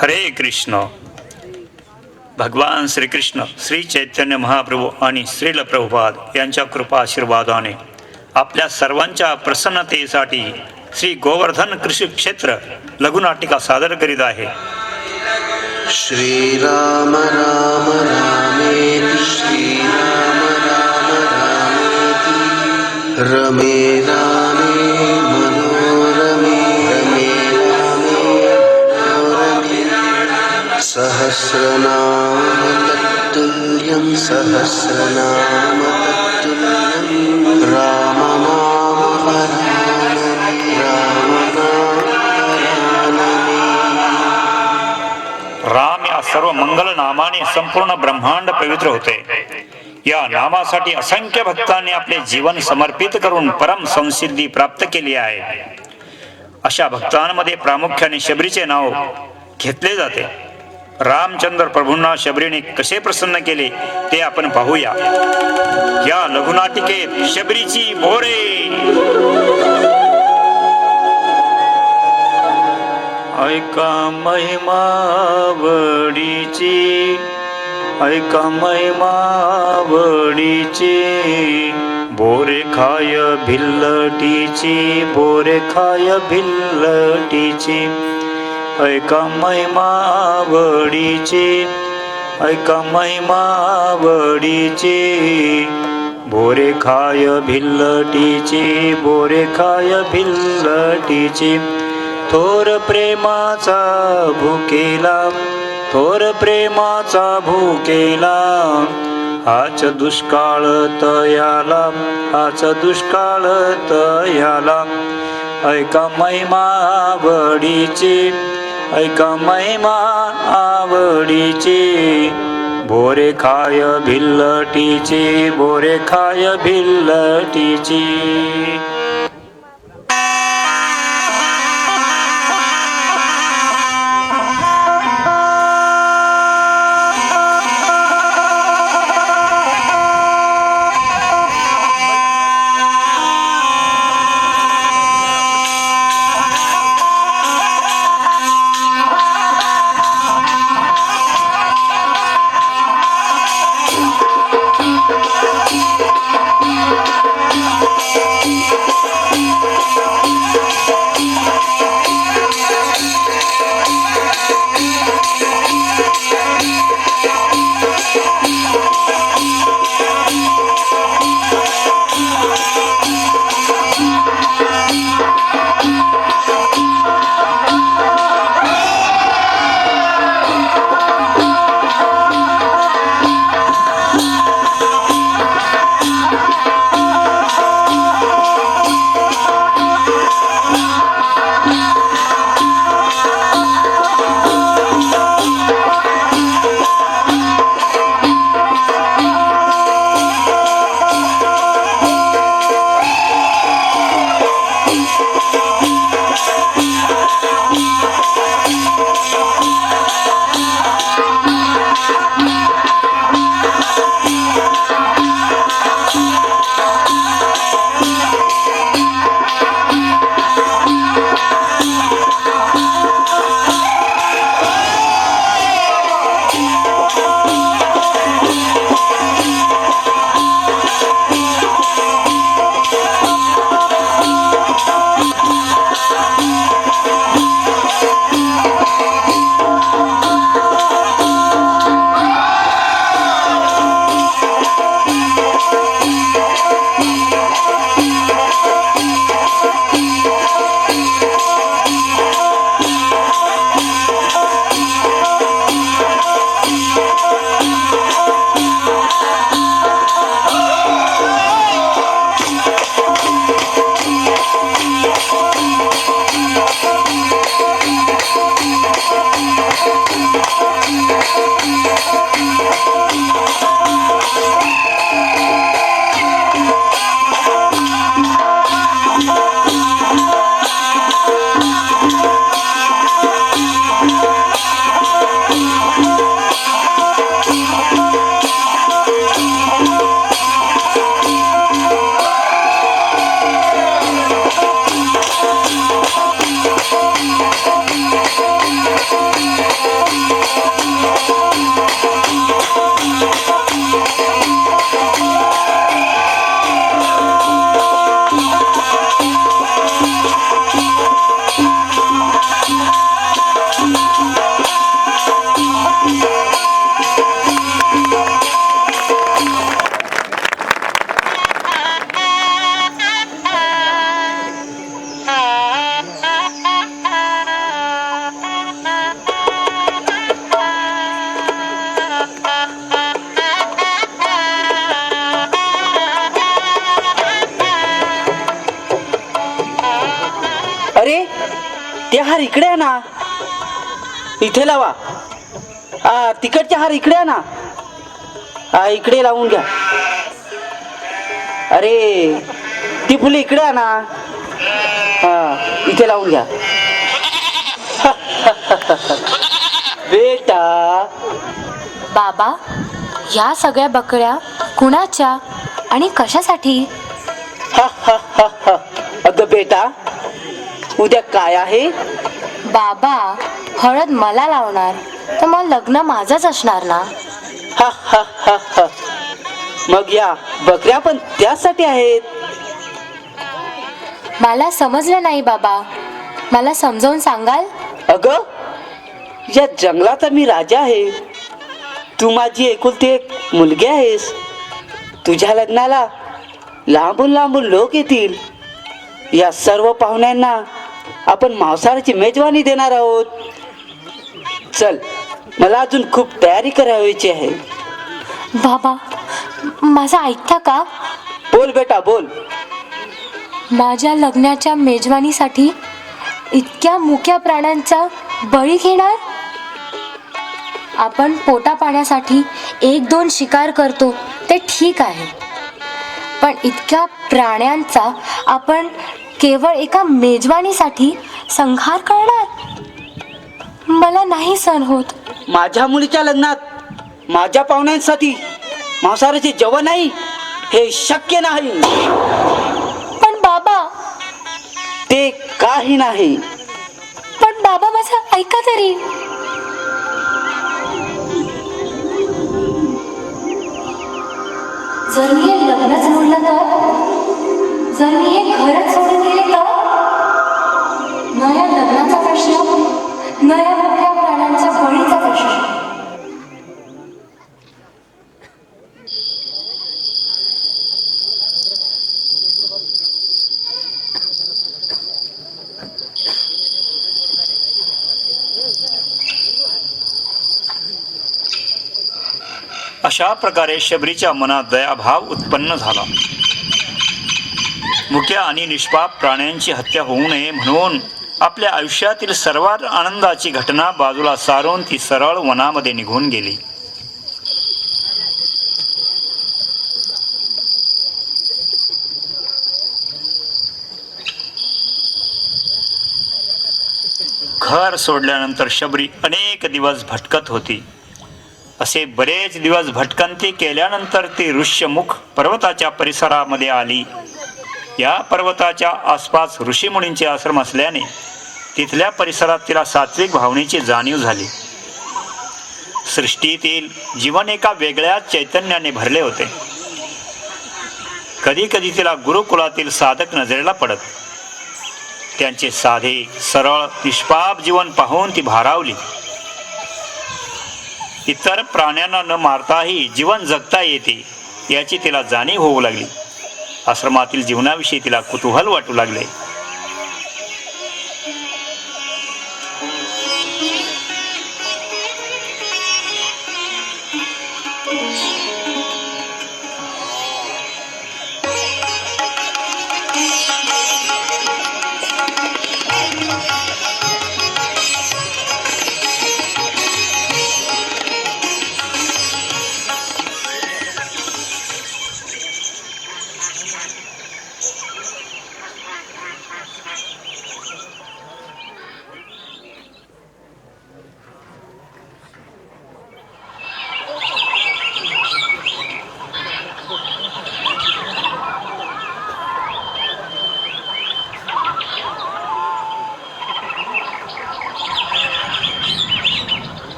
हरे कृष्ण. भगवान श्रीकृष्ण, श्री चैतन्य महाप्रभू आणि श्रील प्रभुपाद यांच्या कृपा आशीर्वादाने आपल्या सर्वांच्या प्रसन्नतेसाठी श्री गोवर्धन कृषी क्षेत्र लघुनाटिका सादर करीत आहे. श्रीराम राम रामेति श्रीराम राम रामेति रमे रामे मनोरमे रमे रामे मनोरमे सहस्रनाम तत्तुल्यं सहस्रनाम तत्तुल्यं रामनाम वरानने रामनाम वरानने. राम या सर्व मंगल नामाने संपूर्ण ब्रह्मांड पवित्र होते. या नामासाठी असंख्य भक्तांनी आपले जीवन समर्पित करून परम संसिद्धी प्राप्त केली आहे. अशा भक्तांमध्ये प्रामुख्याने शबरीचे नाव घेतले जाते. रामचंद्र प्रभूंना शबरीने कसे प्रसन्न केले ते आपण पाहूया. या लघुनाटिकेत शबरीची बोरे. ऐका महिमा वडीची, ऐका महिमा वडीची, बोरे खाय भिल्लटीची, बोरे खाय भिल्लटीची. ऐका महिमा वडीची, ऐका महिमा वडीची, बोरे खाय भिल्लटीची, बोरे खाय भिल्लटीची. थोर प्रेमाचा भुकेला, थोर प्रेमाचा भुकेला, हाच दुष्काळ तयाला, हाच दुष्काळ तयाला. ऐका महिमा आवडीची, ऐका महिमा आवडीची, बोरे खाय भिल्लटीची, बोरे खाय भिल्लटीची. ते हार इकडे आहे ना, इथे लावा. तिकडचे हार इकडे आहे ना, इकडे लावून घ्या. अरे ती फुले इकडे आहे ना, इथे लावून घ्या. बेटा. बाबा, ह्या सगळ्या बकऱ्या कुणाच्या आणि कशासाठी? अगं बेटा, उद्या काय आहे? बाबा, हळद मला लावणार तर मग लग्न माझंच असणार ना. मग या बकऱ्या पण त्यासाठी आहेत. मला समजलं नाही बाबा, मला समजावून सांगाल? अगं, या जंगलाचा मी राजा आहे. तू माझी एकुलती एक मुलगी आहेस. तुझ्या लग्नाला लांबून लांबून लोक येतील. या सर्व पाहुण्यांना आपण मांसाहाराची मेजवानी देणार आहोत. चल, मला अजून खूप तयारी करायची आहे. बाबा, माझं ऐकता का? बोल बेटा, बोल. माझ्या लग्नाच्या मेजवानीसाठी इतक्या मुक्या प्राण्यांचा बळी घेणार? आपण पोटा पाण्यासाठी 1-2 शिकार करतो ते ठीक आहे, पण इतक्या प्राण्यांचा आपण केवळ एका मेजवानीसाठी संहार करणार? मला नाही सहन होत. माझ्या मुलीच्या लग्नात माझ्या पाहुण्यांसाठी मांसाहाराचे जेवण नाही, हे शक्य नाही. पण बाबा. ते काही नाही. पण बाबा, माझं ऐका तरी. जर मी हे लग्नच मोडलं तर, जर मी हे घरच सोडून गेले तर, न या लग्नाचा प्रश्न, न या मोठ्या प्राण्यांच्या बळीचा प्रश्न. अशा प्रकारे शबरीच्या मनात दयाभाव उत्पन्न झाला. मुक्या आणि निष्पाप प्राण्यांची हत्या होऊ नये म्हणून आपल्या आयुष्यातील सर्वात आनंदाची घटना बाजूला सारून ती सरळ वनामध्ये निघून गेली. घर सोडल्यानंतर शबरी अनेक दिवस भटकत होती. असे बरेच दिवस भटकंती केल्यानंतर ती ऋष्यमुख पर्वताच्या परिसरामध्ये आली. या पर्वताच्या आसपास ऋषीमुनींचे आश्रम असल्याने तिथल्या परिसरात तिला सात्विक भावनेची जाणीव झाली. सृष्टीतील जीवन एका वेगळ्याच चैतन्याने भरले होते. कधी कधी तिला गुरुकुलातील साधक नजरेला पडत. त्यांचे साधे सरळ निष्पाप जीवन पाहून ती भारावली. इतर प्राण्यांना न मारताही जीवन जगता येते याची तिला जाणीव होऊ लागली. आश्रमातील जीवनाविषयी तिला कुतूहल वाटू लागले.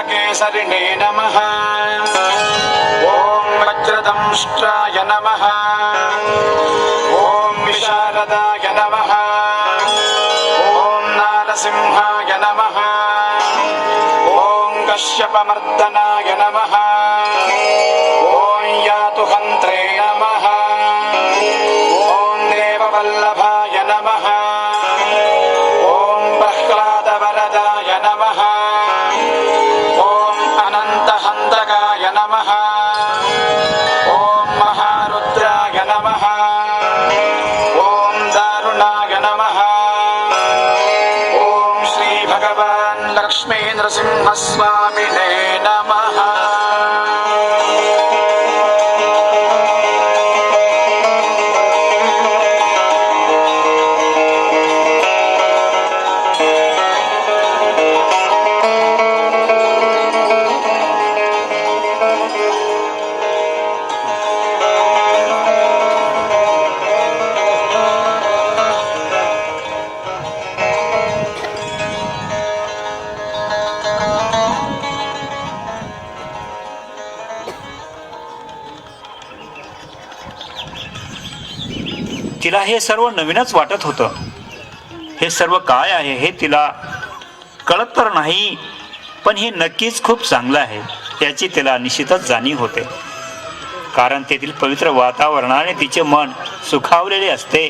केसरिणे नमः। ॐ वज्रदंष्ट्राय नमः। ॐ विशारदाय नमः। ॐ नारसिंहाय नमः। ॐ कश्यपमर्दनाय नमः ॐ यातुहन्त्रे नमः ॐ देववल्लभाय नमः ॐ प्रह्लादवरदाय नमः ॐ अनन्तहन्तकाय नमः ॐ महारुद्राय नमः ॐ दारुणाय नमः ॐ श्रीभगवान् लक्ष्मीनृसिंहस्वामिने नमः तिला हे सर्व नवीनच वाटत होतं. हे सर्व काय आहे हे तिला कळत तर नाही, पण हे नक्कीच खूप चांगलं आहे याची तिला निश्चितच जाणीव होते. कारण तेथील पवित्र वातावरणाने तिचे मन सुखावलेले असते.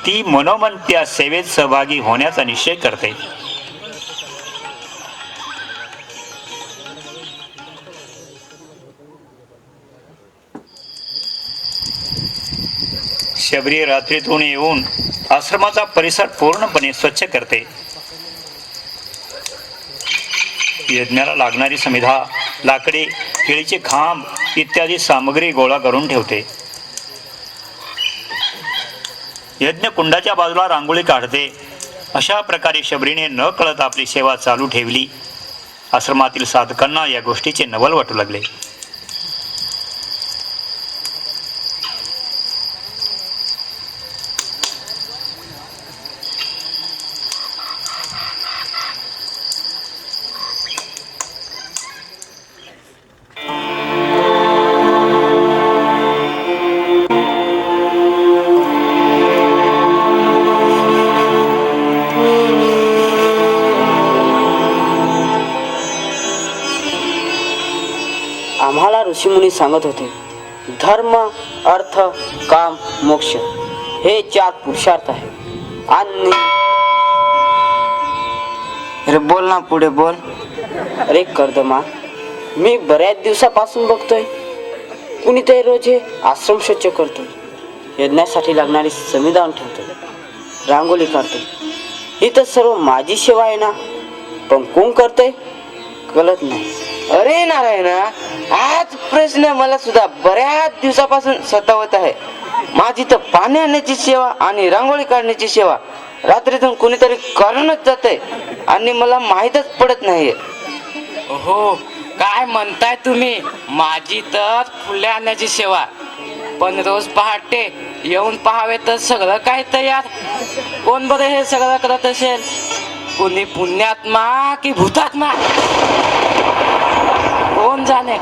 ती मनोमन त्या सेवेत सहभागी होण्याचा निश्चय करते. शबरी रात्रीतून येऊन आश्रमाचा परिसर पूर्णपणे स्वच्छ करते. यज्ञाला लागणारी समिधा, लाकडे, केळीचे खांब इत्यादी सामग्री गोळा करून ठेवते. यज्ञ कुंडाच्या बाजूला रांगोळी काढते. अशा प्रकारे शबरीने न कळत आपली सेवा चालू ठेवली. आश्रमातील साधकांना या गोष्टीचे नवल वाटू लागले. आम्हाला ऋषीमुनी सांगत होते, धर्म, अर्थ, काम, मोक्ष हे 4 पुरुषार्थ आहे. आणि अरे बोल ना, पुढे बोल. अरे कर्दमा, मी बऱ्याच दिवसापासून बघतोय कुणीतरी रोज हे आश्रम स्वच्छ करतो, यज्ञासाठी लागणारी समिधा ठेवतो, रांगोळी काढतो. ही तर सर्व माझी सेवा आहे ना, पण कोण करतंय कळत नाही. अरे नारायणा, हाच प्रश्न मला सुद्धा बऱ्याच दिवसापासून सतावत आहे. माझी तर पाणी आणण्याची सेवा आणि रांगोळी काढण्याची सेवा रात्रीतून कुणीतरी करूनच जाते आणि मला माहीतच पडत नाहीये. हो, काय म्हणताय तुम्ही? माझी तर फुले आणण्याची सेवा, पण रोज पहाटे येऊन पाहावे तर सगळं काय तयार. कोण बरं हे सगळं करत असेल? कोणी पुण्यात्मा की भूतात्मा, कोण जाणे.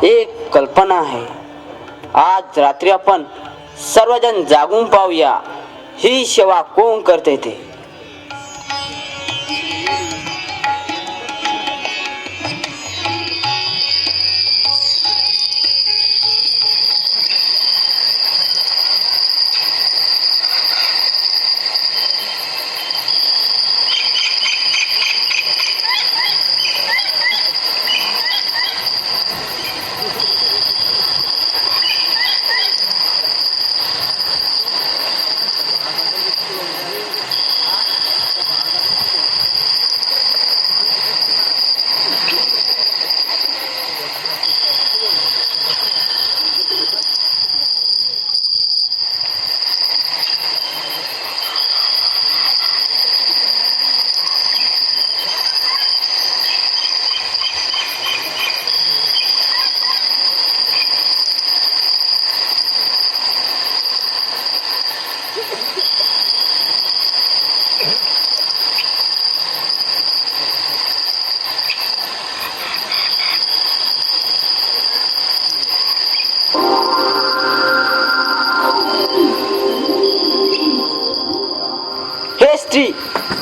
एक कल्पना आहे. आज रात्री आपण सर्वजण जागून पाहूया ही सेवा कोण करते ते.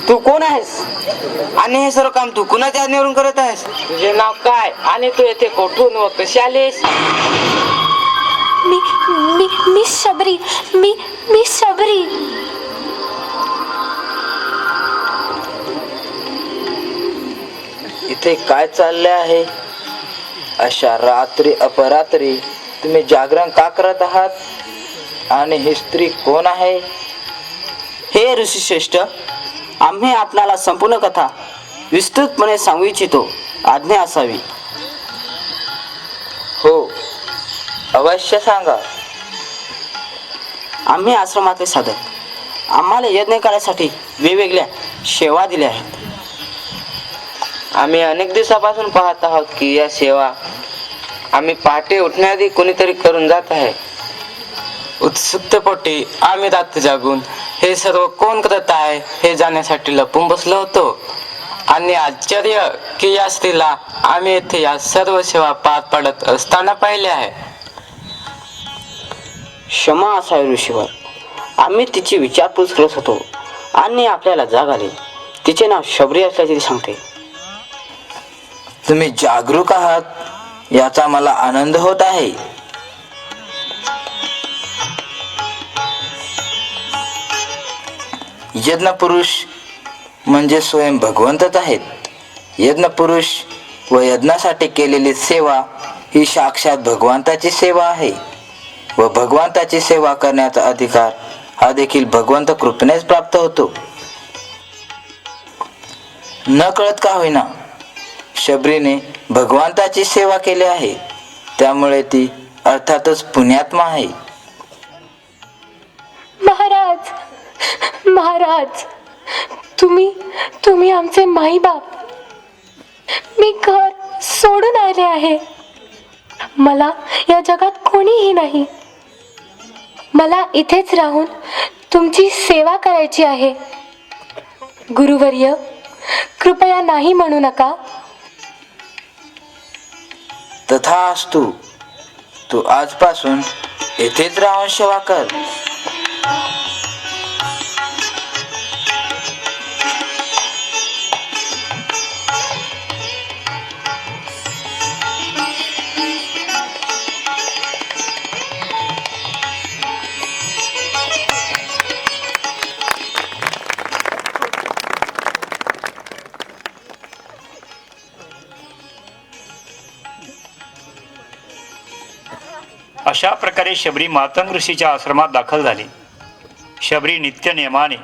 तू कोण आहेस आणि हे सर्व काम तू कुणाच्या आज्ञेवरून करत आहेस? तुझे नाव काय आणि तू येथे कुठून व कशी आलीस? मी मी मी शबरी मी शबरी. इथे काय चालले आहे? अशा रात्री अपरात्री तुम्ही जागरण का करत आहात? आणि ही स्त्री कोण आहे? हे ऋषीश्रेष्ठ, आम्ही आपणाला संपूर्ण कथा विस्तृतपणे सांगू इच्छितो. आज्ञा असावी. हो, अवश्य सांगा. आम्ही आश्रमातले साधक आम्हाला यज्ञ करायसाठी वेगवेगळ्या सेवा दिल्या आहेत. आम्ही अनेक दिवसापासून पाहत आहोत की या सेवा आम्ही पहाटे उठण्याआधी कोणीतरी करून जात आहे. उत्सुकतेपोटी आम्ही रात्री जागून हे सर्व कोण करत आहे हे जाण्यासाठी लपून बसलो होतो. आणि आश्चर्य की या स्त्रीला आम्ही येथे या सर्व सेवा पार पडत असताना पाहिले आहे. क्षमा असावी ऋषीवर. आम्ही तिची विचारपूस करत होतो आणि आपल्याला जाग आली. तिचे नाव शबरी असल्याचे ती सांगते. तुम्ही जागरूक आहात याचा मला आनंद होत आहे. यज्ञ पुरुष म्हणजे स्वयं भगवंतच आहेत. यज्ञ पुरुष व यज्ञासाठी केलेली सेवा ही साक्षात भगवंताची सेवा आहे व भगवंताची सेवा करण्याचा अधिकार हा देखील भगवंत कृपेनेच प्राप्त होतो. न कळत का होईना शबरीने भगवंताची सेवा केली आहे, त्यामुळे ती अर्थातच पुण्यात्मा आहे. महाराज महाराज, तुम्ही आमचे माईबाप. मी घर सोडून आले आहे. मला या जगात कोणीही नाही. मला इथेच राहून तुमची सेवा करायची आहे. गुरुवर्य, कृपया नाही म्हणू नका. तथास्तु. तू आजपासून येथेच राहून सेवा कर. अशा प्रकारे शबरी मातंग ऋषीच्या आश्रमात दाखल झाली. शबरी नित्य नियमाने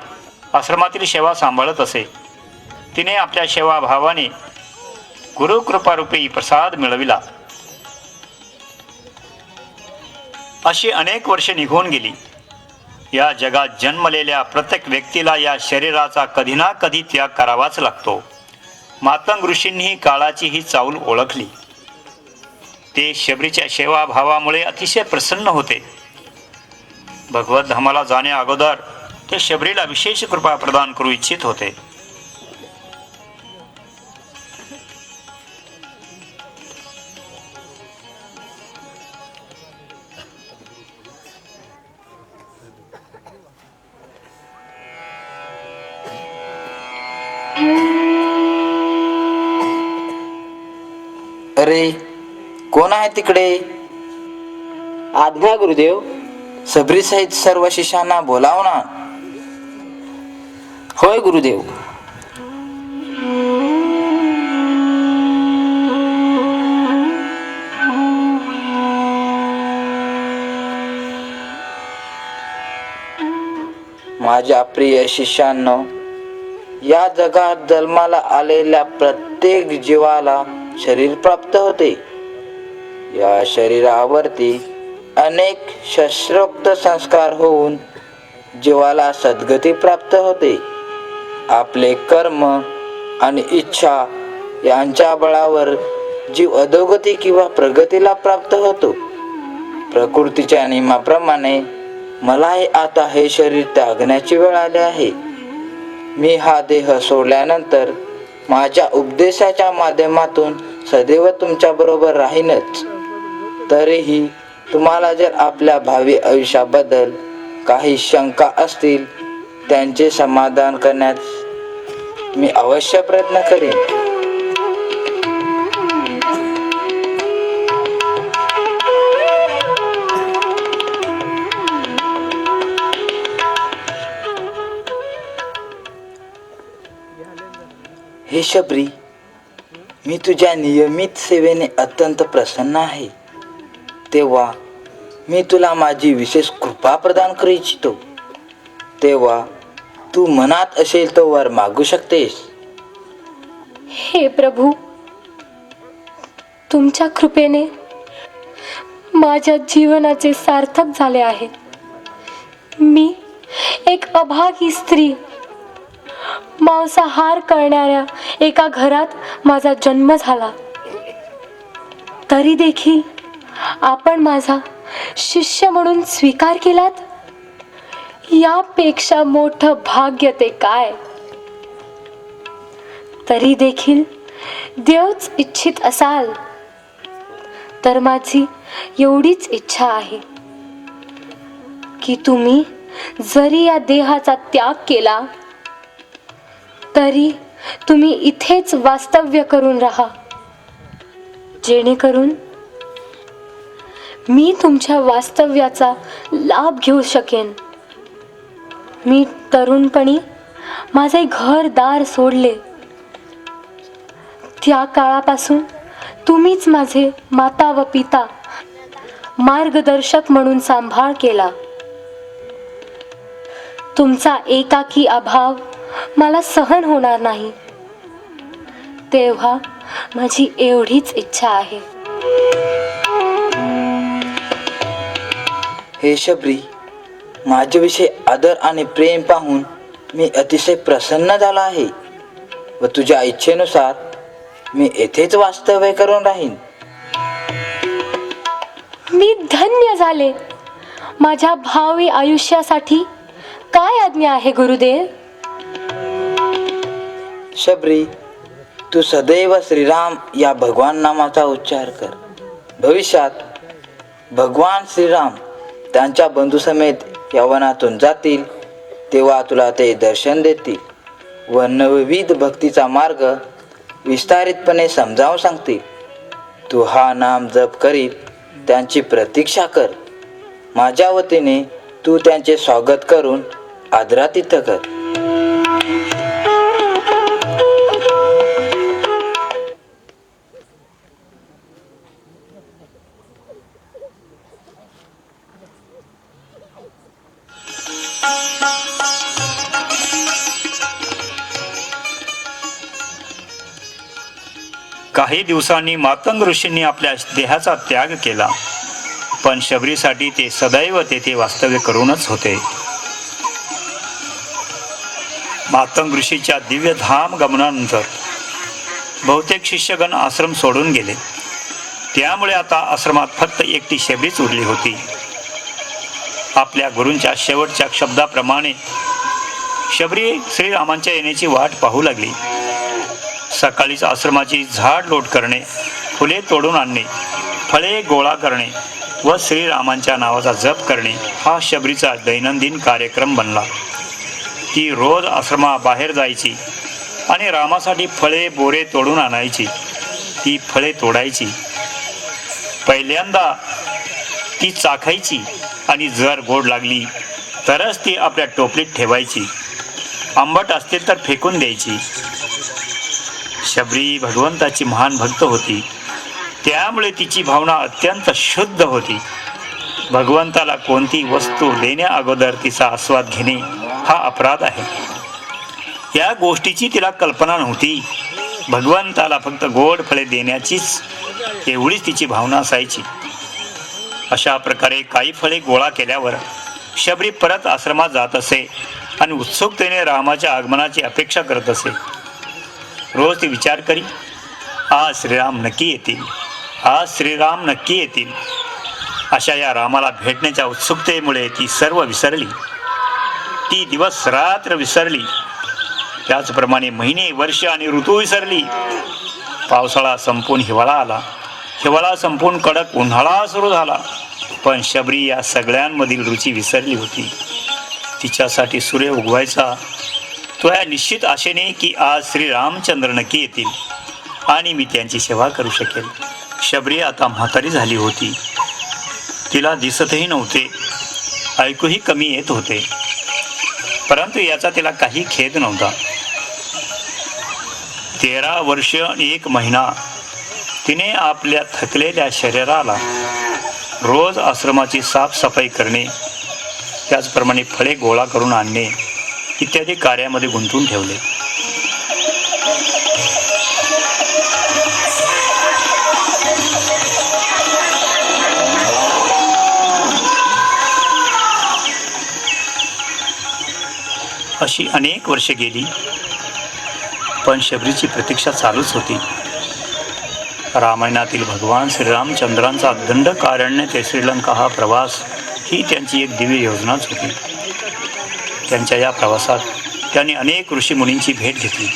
आश्रमातील सेवा सांभाळत असे. तिने आपल्या सेवाभावाने गुरुकृपारूपी प्रसाद मिळविला. अशी अनेक वर्षे निघून गेली. या जगात जन्मलेल्या प्रत्येक व्यक्तीला या शरीराचा कधी ना कधी त्याग करावाच लागतो. मातंग ऋषींनी काळाची ही चाऊल ओळखली. ते शबरीच्या सेवाभावामुळे अतिशय प्रसन्न होते. भगवत धामाला जाण्या अगोदर ते शबरीला विशेष कृपा प्रदान करू इच्छित होते. अरे, कोण आहे तिकडे? आज्ञा गुरुदेव. सबरी सहित सर्व शिष्यांना बोलाव ना. होय गुरुदेव. माझ्या प्रिय शिष्यांनो, या जगात जन्माला आलेल्या प्रत्येक जीवाला शरीर प्राप्त होते. या शरीरावरती अनेक शास्त्रोक्त संस्कार होऊन जीवाला सद्गती प्राप्त होते. आपले कर्म आणि इच्छा यांच्या बळावर जीव अधोगती किंवा प्रगतीला प्राप्त होतो. प्रकृतीच्या नियमाप्रमाणे मलाही आता हे शरीर त्यागण्याची वेळ आली आहे. मी हा देह सोडल्यानंतर माझ्या उपदेशाच्या माध्यमातून सदैव तुमच्या बरोबर राहीनच. तरीही तुम्हाला जर आपल्या भावी आयुष्याबद्दल काही शंका असतील त्यांचे समाधान करण्यास मी अवश्य प्रयत्न करेन. हे शबरी, मी तुझ्या नियमित सेवेने अत्यंत प्रसन्न आहे. तेव्हा मी तुला माझी विशेष कृपा प्रदान करू इच्छितो. तेव्हा तू मनात असेल तो वर मागू शकतेस. हे प्रभू, तुमच्या कृपेने माझ्या जीवनाचे सार्थक झाले आहे. मी एक अभागी स्त्री, मांसाहार करणाऱ्या एका घरात माझा जन्म झाला. तरी देखील आपण माझा शिष्य म्हणून स्वीकार केलात. यापेक्षा मोठं भाग्य ते काय. तरी देखील देवच इच्छित असाल तर माझी एवढीच इच्छा आहे की तुम्ही जरी या देहाचा त्याग केला तरी तुम्ही इथेच वास्तव्य करून राहा, जेणेकरून मी तुमच्या वास्तव्याचा लाभ घेऊ शकेन. मी तरुणपणी माझे घरदार सोडले. त्या काळापासून तुम्हीच माझे माता व पिता, मार्गदर्शक म्हणून सांभाळ केला. तुमचा एकाकी अभाव मला सहन होणार नाही. तेव्हा माझी एवढीच इच्छा आहे. हे शबरी, माझ्याविषयी आदर आणि प्रेम पाहून मी अतिशय प्रसन्न झालो आहे व तुझ्या इच्छेनुसार मी येथेच वास्तव्य करून राहीन. मी धन्य झाले. माझ्या भावी आयुष्यासाठी काय आज्ञा आहे गुरुदेव? शबरी, तू सदैव श्रीराम या भगवान नामाचा उच्चार कर. भविष्यात भगवान श्रीराम त्यांच्या बंधूसमेत यवनातून जातील तेव्हा तुला ते दर्शन देतील व नवविध भक्तीचा मार्ग विस्तारितपणे समजावून सांगतील. तू हा नाम जप करीत त्यांची प्रतीक्षा कर. माझ्या वतीने तू त्यांचे स्वागत करून आदरातिथ्य कर. काही दिवसांनी मातंग ऋषींनी आपल्या देहाचा त्याग केला, पण शबरीसाठी ते सदैव तेथे वास्तव्य करूनच होते. मातंग ऋषीच्या दिव्य धाम गमनानंतर बहुतेक शिष्यगण आश्रम सोडून गेले. त्यामुळे आता आश्रमात फक्त एकटी शबरीच उरली होती. आपल्या गुरूंच्या शेवटच्या शब्दाप्रमाणे शबरी श्रीरामांच्या येण्याची वाट पाहू लागली. सकाळीच आश्रमाची झाड लोट करणे, फुले तोडून आणणे, फळे गोळा करणे व श्रीरामांच्या नावाचा जप करणे हा शबरीचा दैनंदिन कार्यक्रम बनला. ती रोज आश्रमाबाहेर जायची आणि रामासाठी फळे बोरे तोडून आणायची. ती फळे तोडायची. पहिल्यांदा ती चाखायची आणि जर गोड लागली तरच ती आपल्या टोपलीत ठेवायची. आंबट असतील तर फेकून द्यायची. शबरी भगवंताची महान भक्त होती, त्यामुळे तिची भावना अत्यंत शुद्ध होती. भगवंताला कोणती वस्तू देण्या अगोदर तिचा आस्वाद घेणे हा अपराध आहे, या गोष्टीची तिला कल्पना नव्हती. भगवंताला फक्त गोड फळे देण्याचीच एवढीच तिची भावना असायची. अशा प्रकारे काही फळे गोळा केल्यावर शबरी परत आश्रमात जात असे आणि उत्सुकतेने रामाच्या आगमनाची अपेक्षा करत असे. रोज ती विचार करी, आज श्रीराम नक्की येतील, आज श्रीराम नक्की येतील. अशा या रामाला भेटण्याच्या उत्सुकतेमुळे ती सर्व विसरली. ती दिवस रात्र विसरली. त्याचप्रमाणे महिने, वर्ष आणि ऋतू विसरली. पावसाळा संपून हिवाळा आला, हिवाळा संपून कडक उन्हाळा सुरू झाला. पण शबरी या सगळ्यांमधील रुची विसरली होती. तिच्यासाठी सूर्य उगवायचा तो या निश्चित आशेने की आज श्री रामचंद्र नक्की येतील आणि मी त्यांची सेवा करू शकेल. शबरी आता म्हातारी झाली होती. तिला दिसतही नव्हते, ऐकूही कमी येत होते, परंतु याचा तिला काही खेद नव्हता. 13 वर्ष आणि 1 महिना तिने आपल्या थकलेल्या शरीराला रोज आश्रमाची साफसफाई करणे, त्याचप्रमाणे फळे गोळा करून आणणे इत्यादी कार्यामध्ये गुंतवून ठेवले. अशी अनेक वर्षे गेली, पण शबरीची प्रतीक्षा चालूच होती. रामायणातील भगवान श्रीरामचंद्रांचा दंडकारण्य ते श्रीलंका हा प्रवास ही त्यांची एक दिव्य योजनाच होती. त्यांच्या या प्रवासात त्यांनी अनेक ऋषीमुनींची भेट घेतली,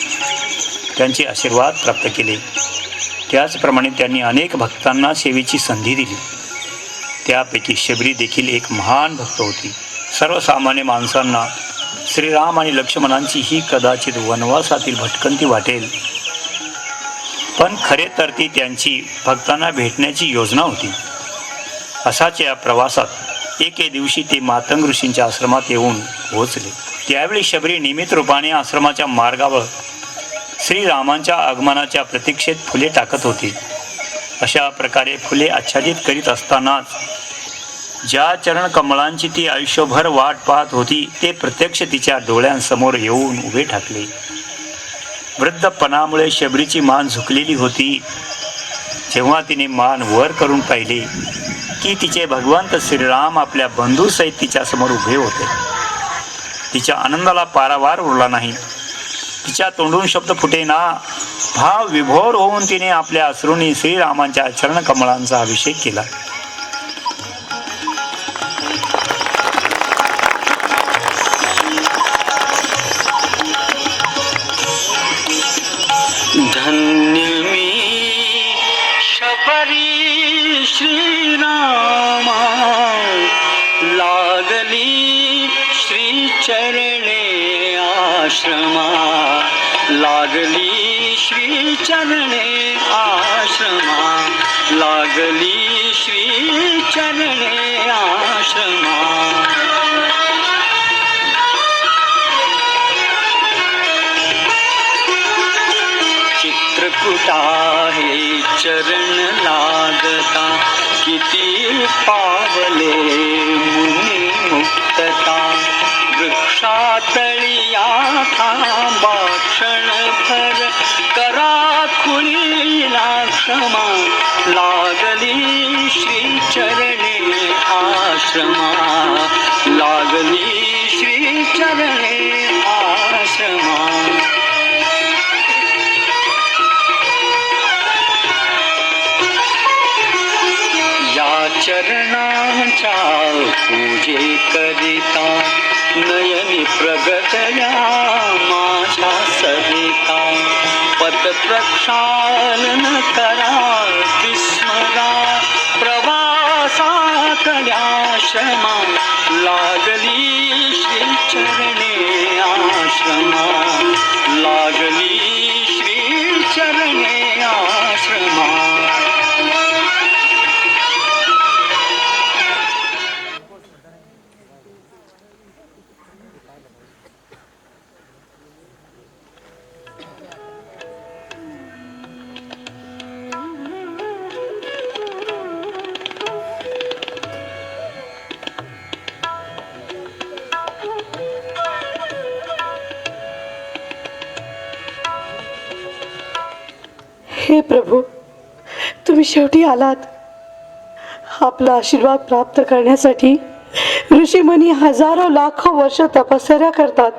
त्यांचे आशीर्वाद प्राप्त केले. त्याचप्रमाणे त्यांनी अनेक भक्तांना सेवेची संधी दिली. त्यापैकी शबरी देखील एक महान भक्त होती. सर्वसामान्य माणसांना श्रीराम आणि लक्ष्मणांची ही कदाचित वनवासातील भटकंती वाटेल, पण खरे तर ती त्यांची भक्तांना भेटण्याची योजना होती. असाच या प्रवासात एके दिवशी ते मातंग ऋषींच्या आश्रमात येऊन पोहोचले. त्यावेळी शबरी नियमित रूपाने आश्रमाच्या मार्गावर श्रीरामांच्या आगमनाच्या प्रतीक्षेत फुले टाकत होती. अशा प्रकारे फुले आच्छादित करीत असतानाच ज्या चरण कमळांची ती आयुष्यभर वाट पाहत होती ते प्रत्यक्ष तिच्या डोळ्यांसमोर येऊन उभे ठाकले. वृद्धपणामुळे शबरीची मान झुकलेली होती. जेव्हा तिने मान वर करून पाहिले की तिचे भगवंत श्रीराम आपल्या बंधूसहित तिच्यासमोर उभे होते. तिच्या आनंदाला पारावार उरला नाही. तिच्या तोंडून शब्द फुटेना. भाव विभोर होऊन तिने आपल्या अश्रूंनी श्रीरामांच्या चरणकमळांचा अभिषेक केला. धन्य मी शबरी श्रीरामा, लागली श्री चरणे आश्रमा, लागली श्री चरणे आश्रमा, लागली श्री चरणे आश्रमा. चित्रकूटा हे चरण लागता, किती पावले मुनी मुक्तता. वृक्षातळिया थांबा क्षणभर, करा खुलीला क्षमा, लागली श्री चरणे आश्रमा, लागली श्री चरणे आश्रमा. चरणांच्या पूजे करिता, नयनी प्रगटल्या माझ्या सरिता. पद प्रक्षालन करा विस्मरा, प्रवासातल्या श्रमा, लागली श्री चरणे आश्रमा, लागली श्री चरणे आश्रमा. हे प्रभू, तुम्ही शेवटी आलात. आपला आशीर्वाद प्राप्त करण्यासाठी ऋषीमुनी हजारो लाखो वर्ष तपश्चर्या करतात,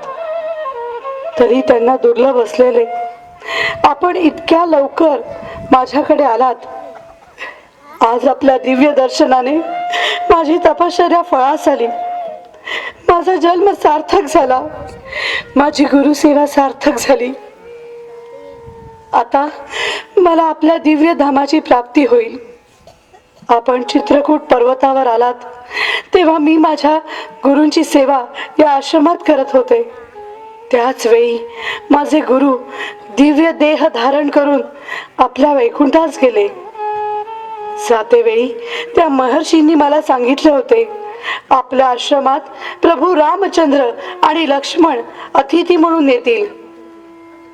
तरी त्यांना दुर्लभ असलेले आपण इतक्या लवकर माझ्याकडे आलात. आज आपल्या दिव्य दर्शनाने माझी तपश्चर्या फळास आली. माझा जन्म सार्थक झाला, माझी गुरुसेवा सार्थक झाली. आता मला आपल्या दिव्य धामाची प्राप्ती होईल. आपण चित्रकूट पर्वतावर आलात तेव्हा मी माझ्या गुरूंची सेवा या आश्रमात करत होते. त्याच वेळी माझे गुरु दिव्य देह धारण करून आपल्या वैकुंठास गेले. जातेवेळी त्या महर्षींनी मला सांगितले होते, आपल्या आश्रमात प्रभू रामचंद्र आणि लक्ष्मण अतिथी म्हणून येतील.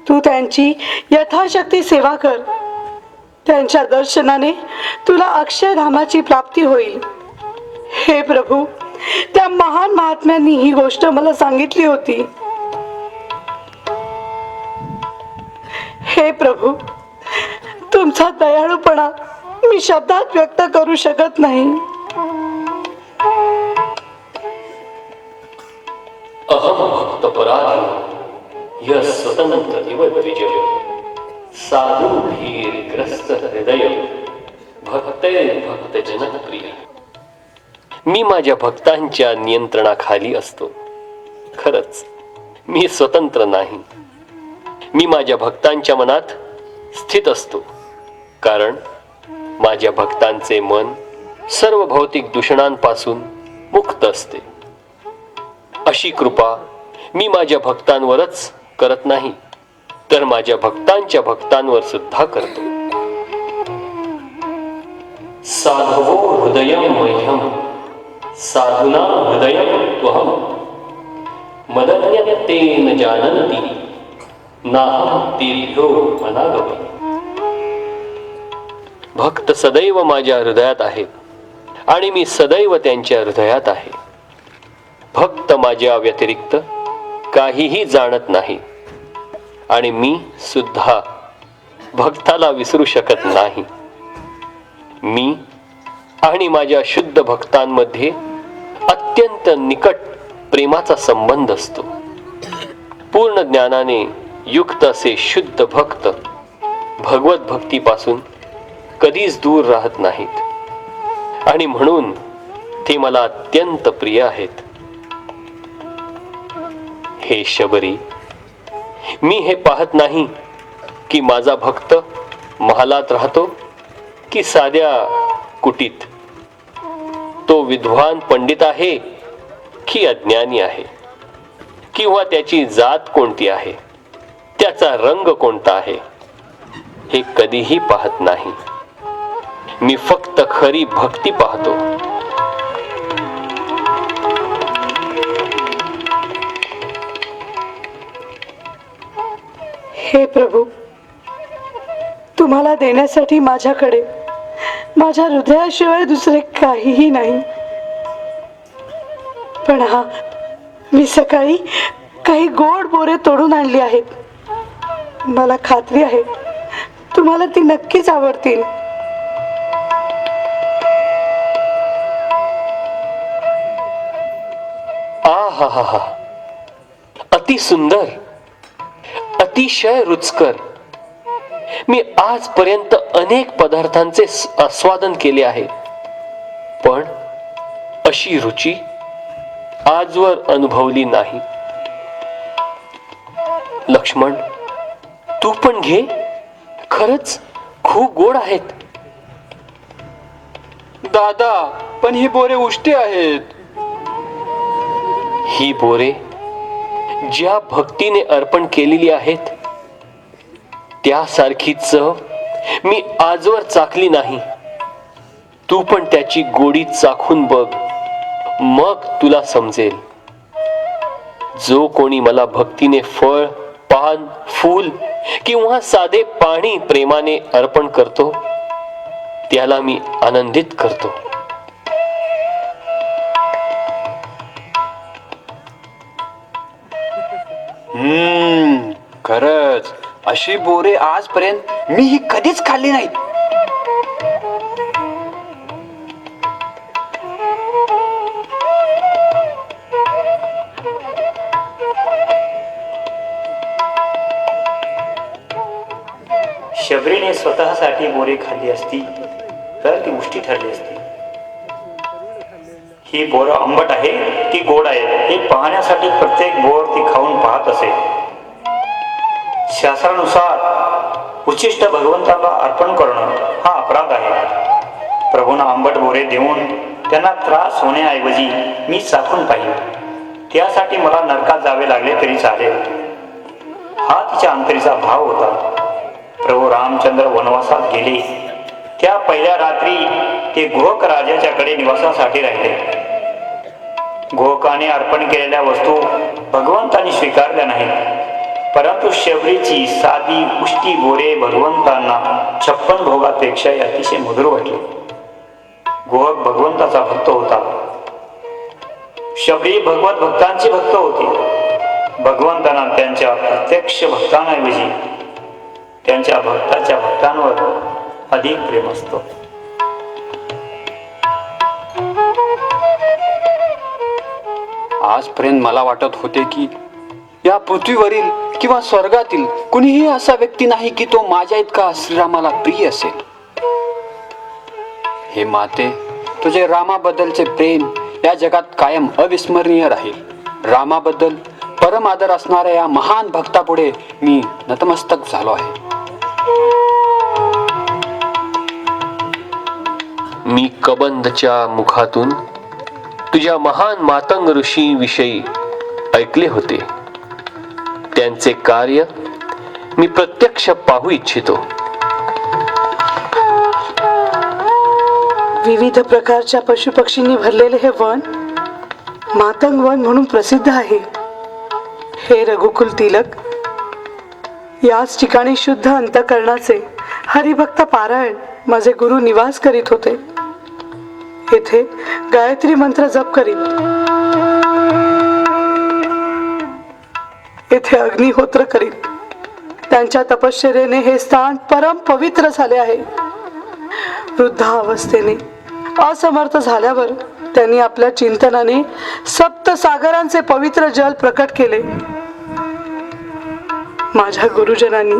तू त्यांची यथाशक्ती सेवा कर. त्यांच्या दर्शनाने तुला अक्षयधामाची प्राप्ती होईल. हे प्रभू, त्या महान महात्म्यांनी ही गोष्ट मला सांगितली होती. हे प्रभू, तुमचा दयाळूपणा मी शब्दात व्यक्त करू शकत नाही. अहम भक्त पराधीन य स्वतंत्र इव द्विज साधु धीर ग्रस्त हृदय भक्ते भक्त जनप्रिय. मी माझ्या भक्तांच्या नियंत्रणाखाली असतो. खरंच मी स्वतंत्र नाही. मी माझ्या भक्तांच्या मनात स्थित असतो, कारण माझ्या भक्तांचे मन सर्व भौतिक दूषणांपासून मुक्त असते. अशी कृपा मी माझ्या भक्तांवरच करत नाही, तर माझ्या भक्तांच्या भक्तांवर सुद्धा करतो. साधवो हृदयं मह्यं साधूनां हृदयं त्वहं मदन्यते न जानन्ति नाहं तेभ्यो अनागतः. भक्त सदैव माझ्या हृदयात आहे आणि मी सदैव त्यांच्या हृदयात आहे. भक्त माझ्या व्यतिरिक्त काहीही जाणत नाही आणि मी सुद्धा भक्ताला विसरू शकत नाही. मी आणि माझ्या शुद्ध भक्तांमध्ये अत्यंत निकट प्रेमाचा संबंध असतो. पूर्ण ज्ञानाने युक्त असे शुद्ध भक्त भगवत भक्तीपासून कधीच दूर राहत नाहीत आणि म्हणून ते मला अत्यंत प्रिय आहेत. हे शबरी, मी हे पाहत नाही की माझा भक्त महालात राहतो की साध्या कुटीत, तो विद्वान पंडित आहे की अज्ञानी आहे, किंवा त्याची जात कोणती आहे, त्याचा रंग कोणता आहे, हे कधीही पाहत नाही. मी फक्त खरी भक्ती पाहतो. हे प्रभू, तुम्हाला देण्यासाठी माझ्याकडे माझ्या हृदयाशिवाय दुसरे काहीही नाही. पण हा, मी सकाळी काही गोड बोरे तोडून आणली आहेत. मला खात्री आहे तुम्हाला ती नक्कीच आवडतील. हा हा हा, अति सुंदर, अतिशय रुचकर. मी आजपर्यंत अनेक पदार्थांचे आस्वादन केले आहे, पण अशी रुची आजवर अनुभवली नाही. लक्ष्मण, तू पण घे, खरच खूप गोड आहेत. दादा, पण ही बोरे उष्टी आहेत. ही बोरे ज्या भक्तीने अर्पण केलेली आहेत त्यासारखी चव मी आजवर चाखली नाही. तू पण त्याची गोडी चाखून बघ, मग तुला समजेल. जो कोणी मला भक्तीने फळ, पान, फूल किंवा साधे पाणी प्रेमाने अर्पण करतो त्याला मी आनंदित करतो. खरंच अशी बोरे आजपर्यंत मी ही कधीच खाल्ली नाहीत. शबरीने स्वतःसाठी बोरे खाल्ली असती तर ती उष्टी ठरली असती. ही बोरं आंबट आहे की गोड आहे हे पाहण्यासाठी प्रत्येक बोर ती खाऊन पाहत असे. शास्त्रानुसार उच्चिष्ट भगवंताला अर्पण करणं हा अपराध आहे. प्रभूंना आंबट बोरे देऊन त्यांना त्रास होण्याऐवजी मी चाखून पाहिजे. त्यासाठी मला नरकात जावे लागले तरी चालेल. हा तिच्या अंतरीचा भाव होता. प्रभू रामचंद्र वनवासात गेले त्या पहिल्या रात्री ते गोहक राजाच्याकडे निवासासाठी राहिले. गोहकाने अर्पण केलेल्या वस्तू भगवंतांनी स्वीकारल्या नाहीत, परंतु शबरीची साधी उष्टी बोरे भगवंतांना 56 भोगापेक्षा अतिशय मधुर वाटले. गोहक भगवंताचा भक्त होता. शबरी भगवत भक्तांची भक्त होती. भगवंतांना त्यांच्या प्रत्यक्ष भक्तांऐवजी त्यांच्या भक्ताच्या भक्तांवर अधिक प्रेम असतं. आजपर्यंत मला वाटत होते की या पृथ्वीवरील किंवा स्वर्गातील कुणीही असा व्यक्ती नाही की तो माझ्या इतका श्रीरामाला प्रिय असेल. हे माते, तुझे रामाबद्दलचे प्रेम या जगात कायम अविस्मरणीय राहील. रामाबद्दल परम आदर असणाऱ्या या महान भक्तापुढे मी नतमस्तक झालो आहे. मी कबंधच्या मुखातून तुझ्या महान मातंग ऋषी विषयी ऐकले होते. त्यांचे कार्य मी प्रत्यक्ष पाहू इच्छितो. विविध प्रकारच्या पशुपक्षींनी भरलेले हे वन मातंग वन म्हणून प्रसिद्ध आहे. हे रघुकुल तिलक, याच ठिकाणी शुद्ध अंतःकरणाचे हरिभक्त पारायण माझे गुरु निवास करीत होते. येथे गायत्री मंत्र जप करीत, येथे अग्निहोत्र करीत त्यांच्या तपश्चर्येने हे स्थान परम पवित्र झाले आहे. वृद्धावस्थेने असमर्थ झाल्यावर त्यांनी आपल्या चिंतनाने सप्त सागरांचे पवित्र जल प्रकट केले. माझ्या गुरुजनांनी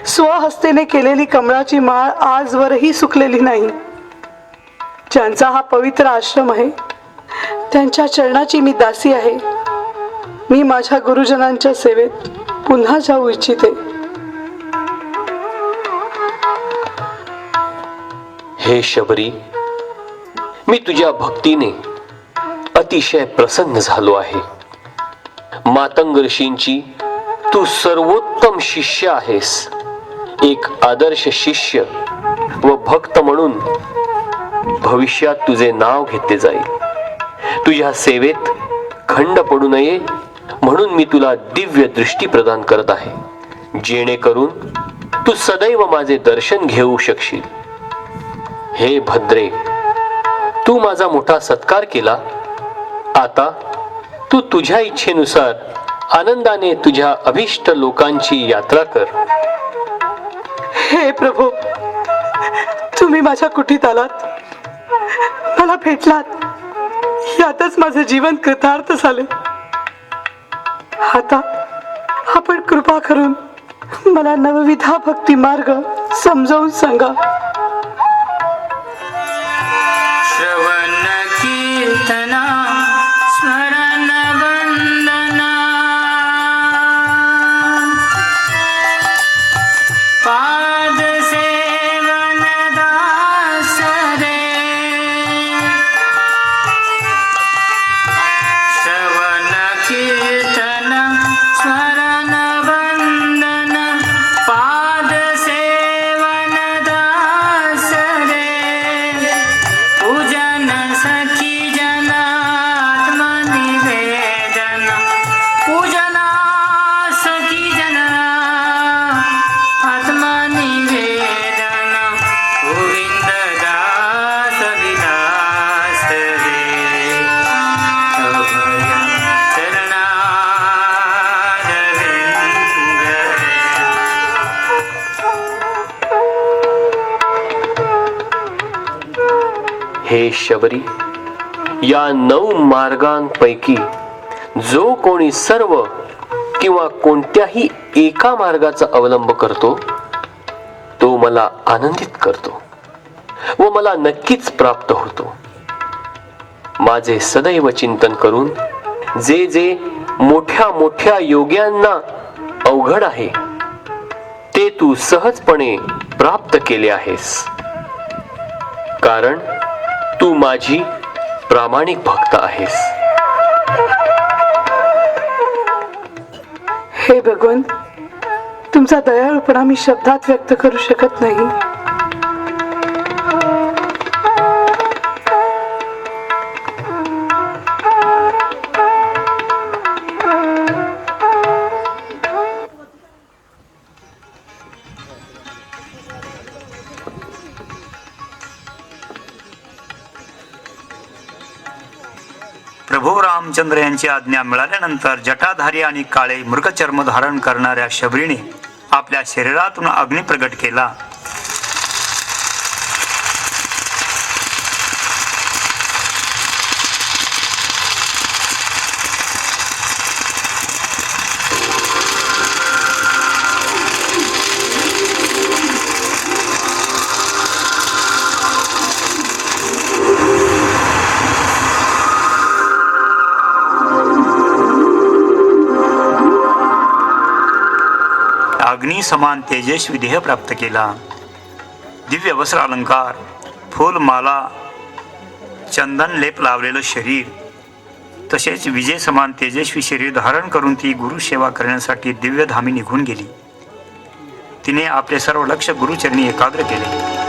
स्वहस्तेने केलेली कमळाची माळ आजवरही सुकलेली नाही. ज्यांचा हा पवित्र आश्रम आहे त्यांच्या चरणाची मी दासी आहे. मी माझ्या गुरुजनांच्या सेवेत पुन्हा जाऊ इच्छिते. हे शबरी, मी तुझ्या भक्तीने अतिशय प्रसन्न झालो आहे. मातंग ऋषींची तू सर्वोत्तम शिष्य आहेस. एक आदर्श शिष्य व भक्त म्हणून भविष्यात तुझे नाव घेतले जाईल. तुझ्या सेवेत खंड पडू नये म्हणून मी तुला दिव्य दृष्टी प्रदान करत आहे, जेणेकरून तू सदैव माझे दर्शन घेऊ शकशील. हे भद्रे, तू माझा मोठा सत्कार केला. आता तू तुझ्या इच्छेनुसार आनंदाने तुझ्या अभिष्ट लोकांची यात्रा कर. हे प्रभू, तुम्ही माझ्या कुटीत आलात, मला भेटलात, यातच माझे जीवन कृतार्थ झाले. आता आपण कृपा करून मला नवविधा भक्ती मार्ग समजावून सांगा. श्रवण कीर्तना स्मरण वंदना पाद सेवन दास रे. श्रवण कीर्तन स्मरण वंदन पाद सेवन दास रे. पूजन सखी जनात्म निवेदन पूजना सखी जना आत्मनिवेदन गोविंद दास विलास रे. अभय चरणारविंद रे. हे शबरी, या 9 मार्गांपैकी जो कोणी सर्व किंवा कोणत्याही एका मार्गाचा अवलंब करतो तो मला आनंदित करतो व मला नक्कीच प्राप्त होतो. माझे सदैव चिंतन करून जे जे मोठ्या मोठ्या योग्यांना अवघड आहे ते तू सहजपणे प्राप्त केले आहेस, कारण तू माझी प्रामाणिक भक्त आहेस. हे भगवान, तुमचा दयाळूपणा मी शब्दात व्यक्त करू शकत नाही. प्रभू रामचंद्र यांची आज्ञा मिळाल्यानंतर जटाधारी आणि काळे मृगचर्म धारण करणाऱ्या शबरीने आपल्या शरीरातून अग्नी प्रगट केला. अग्नी समान तेजस्वी देह प्राप्त केला. दिव्य वस्त्र अलंकार, फूल माला, चंदन लेप लावलेलं शरीर, तसेच विजय समान तेजस्वी शरीर धारण करून ती गुरु सेवा करण्यासाठी दिव्य धामी निघून गेली. तिने आपले सर्व लक्ष गुरुचरणी एकाग्र केले.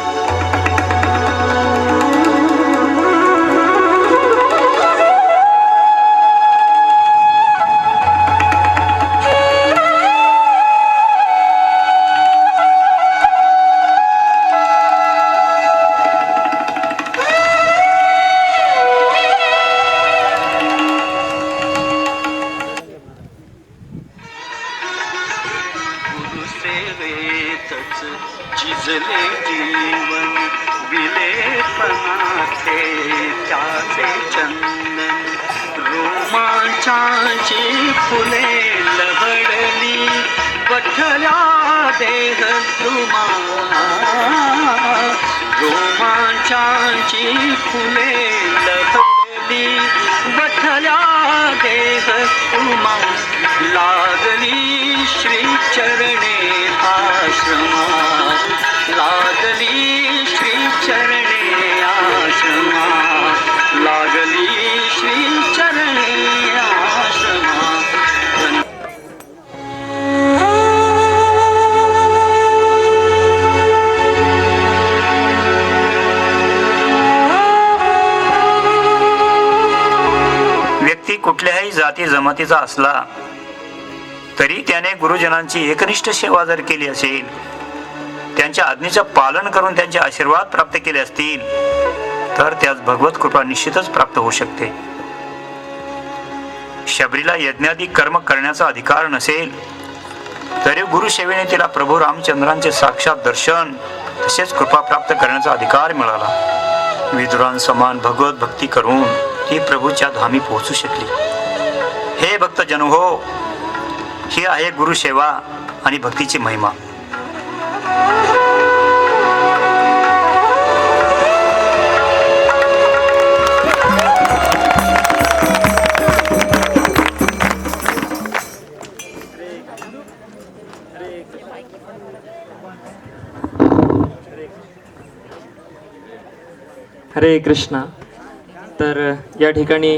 झिजले जीवन विलेपनाचे त्याचे चंदन रोमांचाची फुले लहडली बठल्या देह द्रुमा रोमांचाची फुले लहडली बठल्या देह द्रुमा लागली श्री चरणे आश्रमा लागली श्री चरणे आश्रमा लागली श्री चरणे आश्रमा. व्यक्ती कुठल्याही जाती जमातीचा असला तरी त्याने गुरुजनांची एकनिष्ठ सेवा जर केली असेल, त्यांच्या आज्ञेचं पालन करून त्यांचे आशीर्वाद प्राप्त केले असतील, तर त्यास भगवत कृपा निश्चितच प्राप्त होऊ शकते. शबरीला यज्ञादी कर्म करण्याचा अधिकार नसेल तरी गुरुसेवेने तिला प्रभू रामचंद्रांचे साक्षात दर्शन तसेच कृपा प्राप्त करण्याचा अधिकार मिळाला. विदुरांसमान भगवत भक्ती करून ती प्रभूच्या धामी पोहोचू शकली. हे भक्त जनो हो, ही आहे गुरुसेवा आणि भक्तीची महिमा. हरे कृष्णा. तर या ठिकाणी